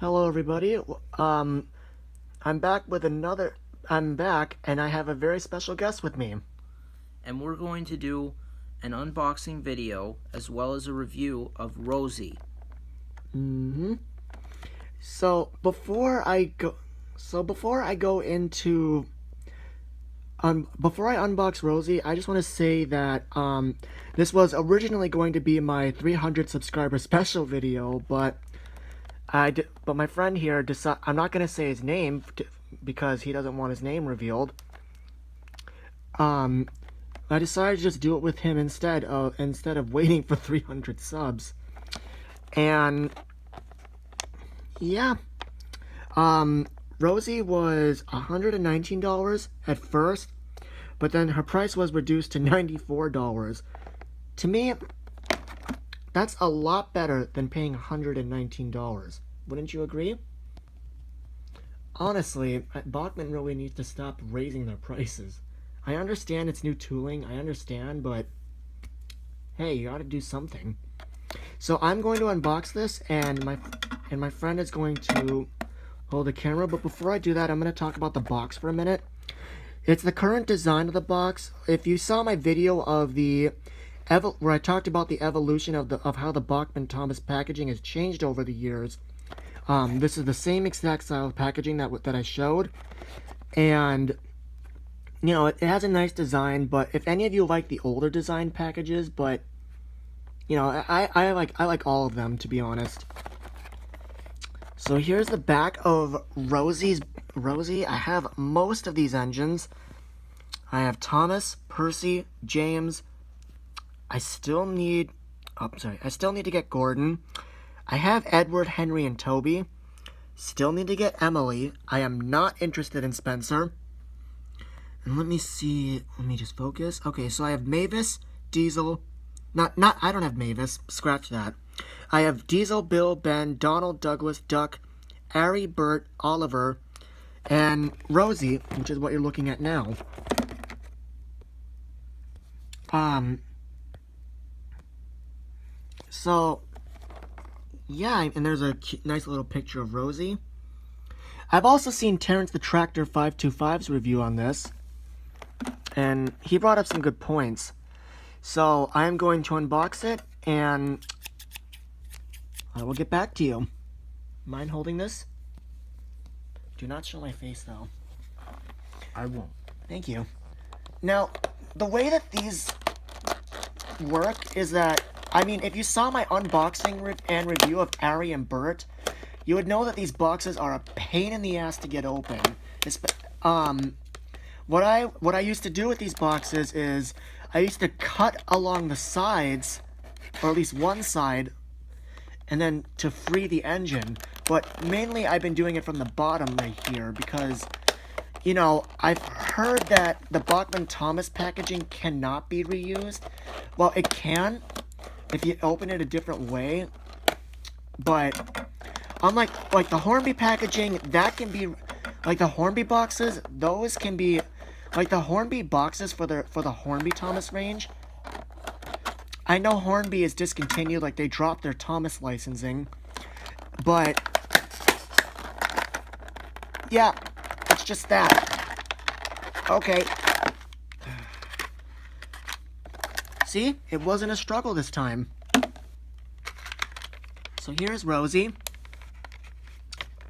Hello, everybody. I'm back with another. I'm back, and I have a very special guest with me. And we're going to do an unboxing video as well as a review of Rosie. Hmm. So before I go, before I go into, before I unbox Rosie, I just want to say that this was originally going to be my 300 subscriber special video, but but my friend here decided I'm not going to say his name because he doesn't want his name revealed. Um, I decided to just do it with him instead of waiting for 300 subs. And yeah, Rosie was $119 at first, but then her price was reduced to $94. To me, that's a lot better than paying $119. Wouldn't you agree? Honestly, Bachmann really needs to stop raising their prices. I understand it's new tooling, I understand, but hey, you gotta do something. So I'm going to unbox this, and my friend is going to hold the camera. But before I do that, I'm going to talk about the box for a minute. It's the current design of the box. If you saw my video of where I talked about the evolution of how the Bachmann Thomas packaging has changed over the years, this is the same exact style of packaging that I showed, and you know it has a nice design. But if any of you like the older design packages, but you know, I like all of them, to be honest. So here's the back of Rosie. I have most of these engines. I have Thomas, Percy, James. I still need to get Gordon. I have Edward, Henry, and Toby. Still need to get Emily. I am not interested in Spencer. And let me just focus. Okay, so I have Mavis, Diesel. I don't have Mavis. Scratch that. I have Diesel, Bill, Ben, Donald, Douglas, Duck, Ari, Bert, Oliver, and Rosie, which is what you're looking at now. So, yeah, and there's a nice little picture of Rosie. I've also seen Terrence the Tractor 525's review on this, and he brought up some good points. So I'm going to unbox it, and I will get back to you. Mind holding this? Do not show my face, though. I won't. Thank you. Now, the way that these work is that, I mean, if you saw my unboxing and review of Ari and Bert, you would know that these boxes are a pain in the ass to get open. What I used to do with these boxes is I used to cut along the sides, or at least one side, and then to free the engine. But mainly I've been doing it from the bottom right here because, you know, I've heard that the Bachmann Thomas packaging cannot be reused. Well, it can if you open it a different way. But unlike the Hornby packaging, that can be like the Hornby boxes, those can be like the Hornby boxes for the Hornby Thomas range. I know Hornby is discontinued, like they dropped their Thomas licensing. But yeah, it's just that. Okay. See? It wasn't a struggle this time. So here's Rosie.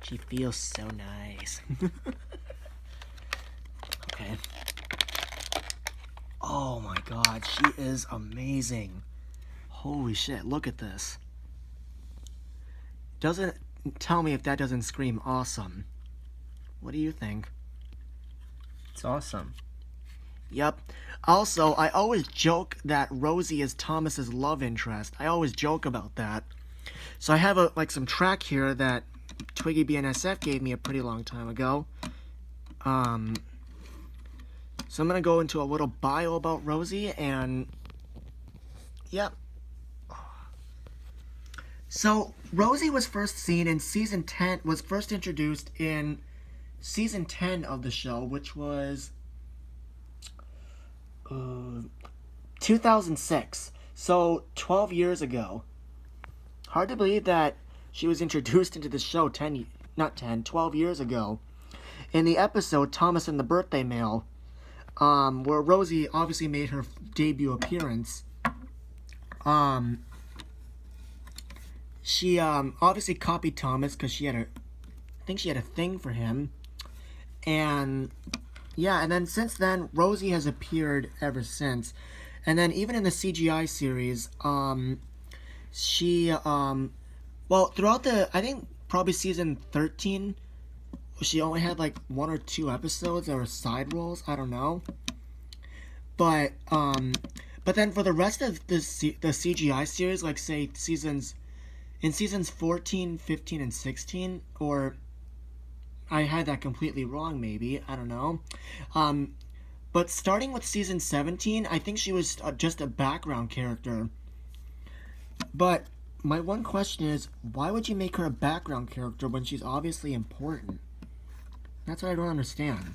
She feels so nice. Okay. Oh my god, she is amazing. Holy shit, look at this. Doesn't tell me if that doesn't scream awesome. What do you think? It's awesome. Yep. Also, I always joke that Rosie is Thomas's love interest. I always joke about that. So I have some track here that Twiggy BNSF gave me a pretty long time ago. So I'm gonna go into a little bio about Rosie, and yep. So Rosie was first seen in season 10. Was first introduced in season 10 of the show, which was 2006. So 12 years ago. Hard to believe that she was introduced into the show 12 years ago. In the episode Thomas and the Birthday Mail, where Rosie obviously made her debut appearance, she obviously copied Thomas because I think she had a thing for him. And yeah, and then since then, Rosie has appeared ever since. And then even in the CGI series, she, well, throughout I think probably season 13, she only had like 1 or 2 episodes that were side roles. I don't know. But then for the rest of the CGI series, like say seasons 14, 15, and 16, or I had that completely wrong maybe, I don't know. But starting with season 17, I think she was just a background character. But my one question is, why would you make her a background character when she's obviously important? That's what I don't understand.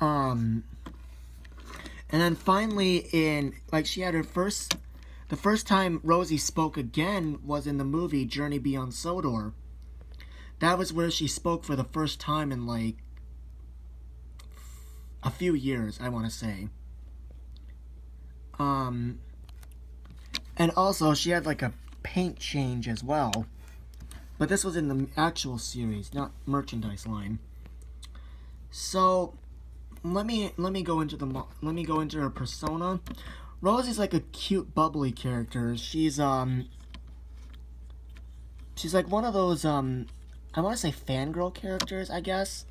And then finally she had the first time Rosie spoke again was in the movie Journey Beyond Sodor. That was where she spoke for the first time in like a few years, I want to say. And also she had like a paint change as well. But this was in the actual series, not merchandise line. So let me go into her persona. Rosie's like a cute, bubbly character. She's like one of those I want to say fangirl characters, I guess,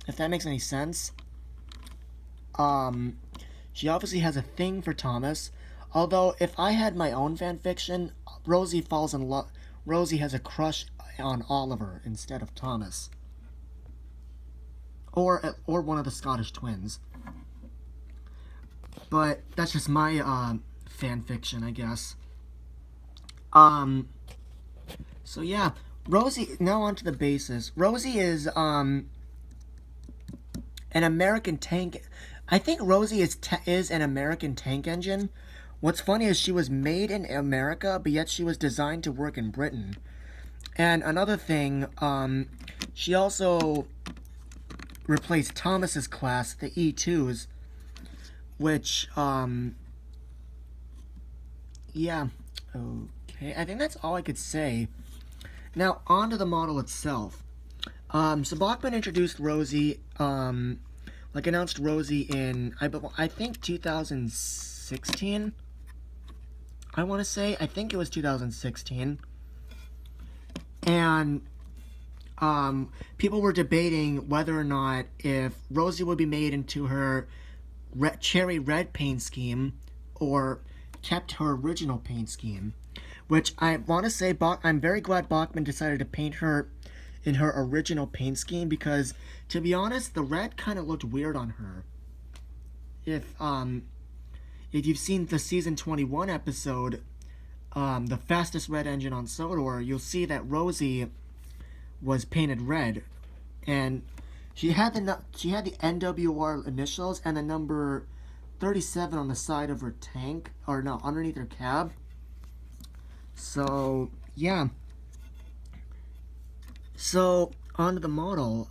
if that makes any sense. She obviously has a thing for Thomas. Although if I had my own fanfiction, Rosie falls in love. Rosie has a crush on Oliver instead of Thomas, or one of the Scottish twins. But that's just my fan fiction, I guess. So yeah, Rosie. Now on to the basis. Rosie is an American tank. I think Rosie is an American tank engine. What's funny is she was made in America, but yet she was designed to work in Britain. And another thing, she also replaced Thomas's class, the E2s, which, yeah, okay, I think that's all I could say. Now, on to the model itself. So Bachmann introduced Rosie, announced Rosie in, I think 2016, I want to say. I think it was 2016. And people were debating whether or not if Rosie would be made into her cherry red paint scheme or kept her original paint scheme. Which I want to say, I'm very glad Bachmann decided to paint her in her original paint scheme, because to be honest, the red kind of looked weird on her. If you've seen the season 21 episode, the fastest red engine on Sodor, you'll see that Rosie was painted red, and she had the NWR initials and the number 37 on the side of her tank, or no, underneath her cab. So yeah. So on to the model.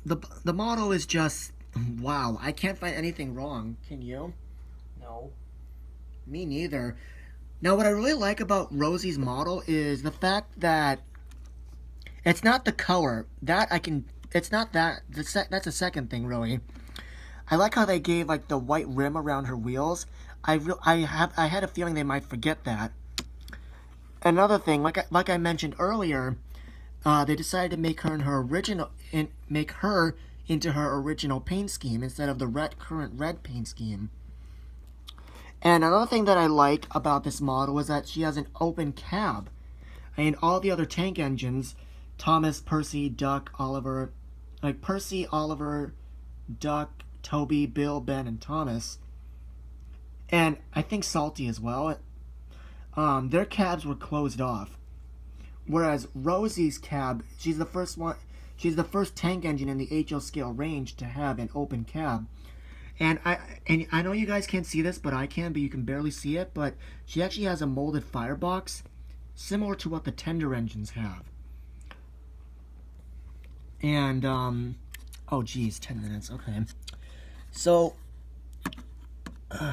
The model is just wow. I can't find anything wrong. Can you? No. Me neither. Now, what I really like about Rosie's model is the fact that it's not the color. It's not that. That's the second thing, really. I like how they gave like the white rim around her wheels. I had a feeling they might forget that. Another thing, like I mentioned earlier, they decided to make her into her original paint scheme instead of the current red paint scheme. And another thing that I like about this model is that she has an open cab. I mean, all the other tank engines, Thomas, Percy, Duck, Oliver, Percy, Oliver, Duck, Toby, Bill, Ben, and Thomas, and I think Salty as well, their cabs were closed off. Whereas Rosie's cab, she's the first tank engine in the HO scale range to have an open cab. And I know you guys can't see this, but I can, but you can barely see it. But she actually has a molded firebox, similar to what the tender engines have. And oh geez, 10 minutes. Okay. So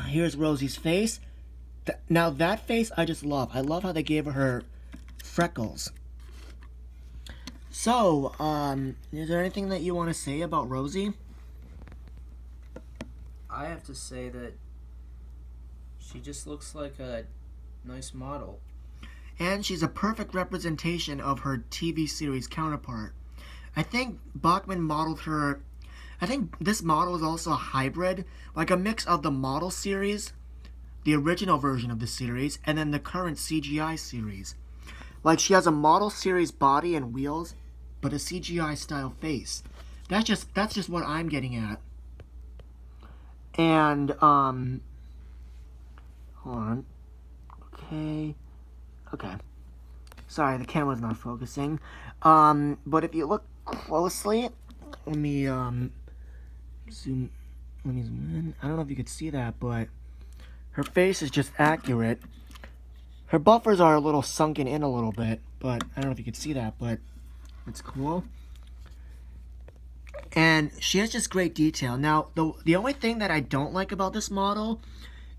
here's Rosie's face. Now that face I just love. I love how they gave her freckles. So, is there anything that you want to say about Rosie? I have to say that she just looks like a nice model. And she's a perfect representation of her TV series counterpart. I think Bachmann modeled her. I think this model is also a hybrid, like a mix of the model series, the original version of the series, and then the current CGI series. Like she has a model series body and wheels, but a CGI style face. That's just what I'm getting at. And hold on. Okay. Sorry, the camera's not focusing. But if you look closely, let me zoom in. I don't know if you could see that, but her face is just accurate. Her buffers are a little sunken in a little bit, but I don't know if you could see that, but it's cool. And she has just great detail. Now, the only thing that I don't like about this model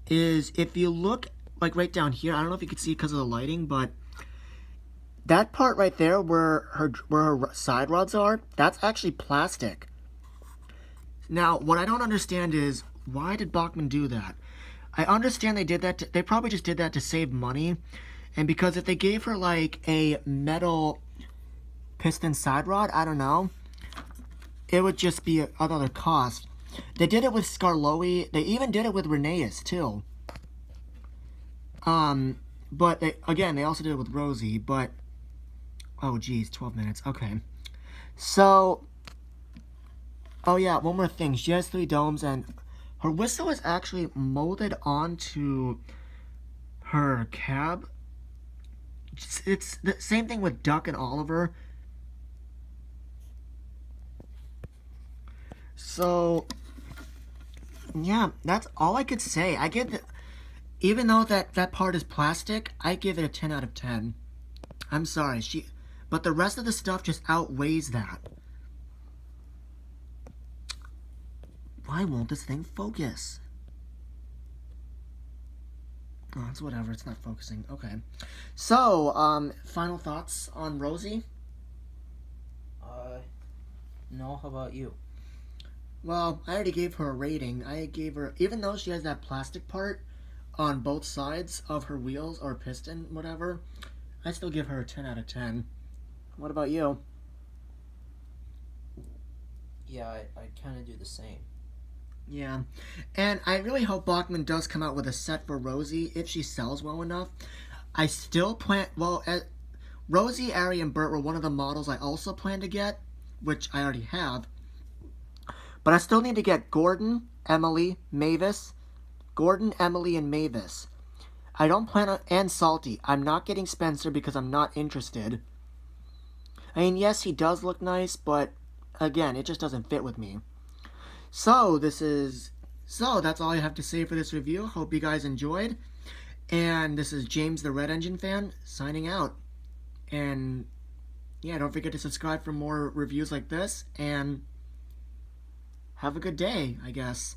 is if you look like right down here, I don't know if you can see because of the lighting, but that part right there where her side rods are, that's actually plastic. Now, what I don't understand is why did Bachmann do that? I understand they did that. They probably just did that to save money, and because if they gave her like a metal piston side rod, I don't know, it would just be another cost. They did it with Scarloey. They even did it with Rheneas too. But they also did it with Rosie. But oh geez, 12 minutes. Okay. So, oh yeah, one more thing. She has 3 domes, and her whistle is actually molded onto her cab. It's the same thing with Duck and Oliver. So, yeah, that's all I could say. I give it, even though that part is plastic, I give it a 10 out of 10. I'm sorry, but the rest of the stuff just outweighs that. Why won't this thing focus? Oh, it's whatever, it's not focusing. Okay. So, final thoughts on Rosie? No, how about you? Well, I already gave her a rating. I gave her, even though she has that plastic part on both sides of her wheels or piston, whatever, I still give her a 10 out of 10. What about you? Yeah, I kind of do the same. Yeah, and I really hope Bachmann does come out with a set for Rosie if she sells well enough. I still plan, Rosie, Ari, and Bert were one of the models I also plan to get, which I already have. But I still need to get Gordon, Emily, Mavis. Gordon, Emily, and Mavis. I don't plan on... And Salty. I'm not getting Spencer because I'm not interested. I mean, yes, he does look nice, but... Again, it just doesn't fit with me. So, that's all I have to say for this review. Hope you guys enjoyed. And this is James the Red Engine fan, signing out. And... yeah, don't forget to subscribe for more reviews like this. And... have a good day, I guess.